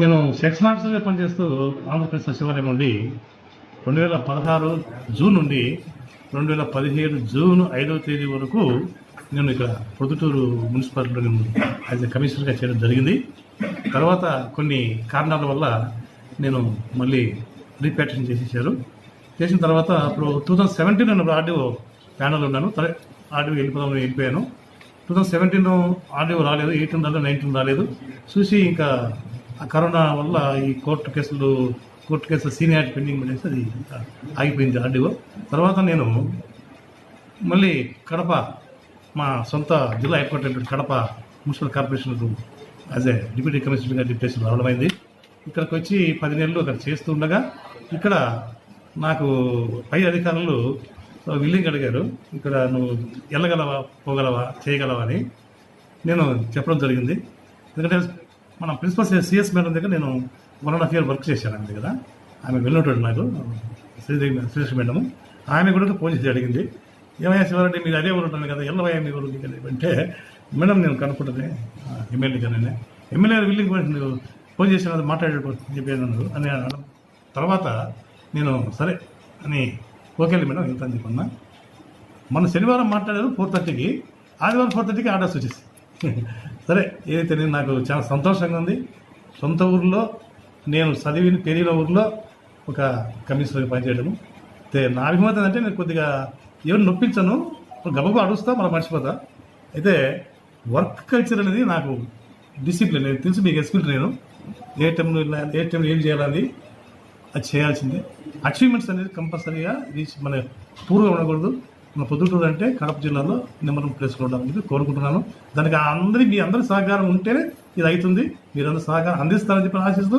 నేను సెక్షన్ ఆఫీసర్గా పనిచేస్తూ ఆంధ్రప్రదేశ్ సచివాలయం నుండి 2016 జూన్ నుండి 2017 జూన్ 5వ తేదీ వరకు నేను ఇక్కడ పొద్దుటూరు మున్సిపాలిటీలో నేను యాజ్ ఎ కమిషనర్గా చేయడం జరిగింది. తర్వాత కొన్ని కారణాల వల్ల నేను మళ్ళీ రీపాట్రియేషన్ చేసిన తర్వాత అప్పుడు 2017 నేను ఆర్డీఓ ప్యానల్ ఉన్నాను. ఆర్డీఓ వెళ్ళిపోయాను. 2017 ఆర్డీఓ రాలేదు, 18 రాలేదు, 19 రాలేదు. చూసి ఇంకా ఆ కరోనా వల్ల ఈ కోర్టు కేసులు సీనియారిటీ పెండింగ్ పడేసి అది ఆగిపోయింది ఆర్డీఓ. తర్వాత నేను మళ్ళీ కడప, మా సొంత జిల్లా హెడ్ క్వార్టర్ కడప మున్సిపల్ కార్పొరేషన్కు యాజ్ ఏ డిప్యూటీ కమిషనర్గా డిప్యూటేషన్ రావడమైంది. ఇక్కడికి వచ్చి 10 నెలలు అక్కడ చేస్తూ ఉండగా ఇక్కడ నాకు పై అధికారులు విల్లింగ్ అడిగారు, ఇక్కడ నువ్వు వెళ్ళగలవా, పోగలవా, చేయగలవా అని నేను చెప్పడం జరిగింది. ఎందుకంటే మన ప్రిన్సిపల్ సిఎస్ మేడం దగ్గర నేను 1.5 year వర్క్ చేశాను ఆమె దగ్గర. ఆమె వెళ్ళినటువంటి నాకు శ్రీలక్ష్మి మేడము. ఆమె కూడా ఫోన్ చేసి అడిగింది, ఏమయ్యా శివారెడ్డి మీరు అదే ఊరు ఉంటాను కదా, ఎల్లవయ్యా మీ ఊరు అంటే, మేడం నేను కనుక్కుంటుంది ఎమ్మెల్యే గానే, ఎమ్మెల్యే విల్లింగ్ నువ్వు ఫోన్ చేసిన మాట్లాడేటప్పుడు చెప్పాను అని అనడం. తర్వాత నేను సరే అని ఓకేలే మేడం వెళ్తాను చెప్పన్నా. మన శనివారం మాట్లాడారు 4:30కి, ఆదివారం 4:30కి ఆర్డర్స్ వచ్చేసి సరే ఏదైతే నేను నాకు చాలా సంతోషంగా ఉంది. సొంత ఊరిలో నేను చదివిన పెరిగిన ఊరిలో ఒక కమిషనర్గా పనిచేయడము. నా అభిమతం అంటే నేను కొద్దిగా ఎవరు నొప్పించను, గబగబా అడుస్తా మనం మర్చిపోతా. అయితే వర్క్ కల్చర్ అనేది నాకు డిసిప్లిన్, నేను తెలుసు మీకు ఎక్స్పీరియన్స్. నేను ఏ టైంలో ఏం చేయాలని అది చేయాల్సిందే. అచీవ్మెంట్స్ అనేది కంపల్సరీగా రీచ్ మన పూర్వం ఉండకూడదు. మన పొద్దుటూరు అంటే కడప జిల్లాలో నెంబర్ 1 ప్లేస్లో ఉండాలని కోరుకుంటున్నాను. దానికి మీ అందరి సహకారం ఉంటేనే ఇది అవుతుంది. మీరందరూ సహకారం అందిస్తారని చెప్పి ఆశిస్తూ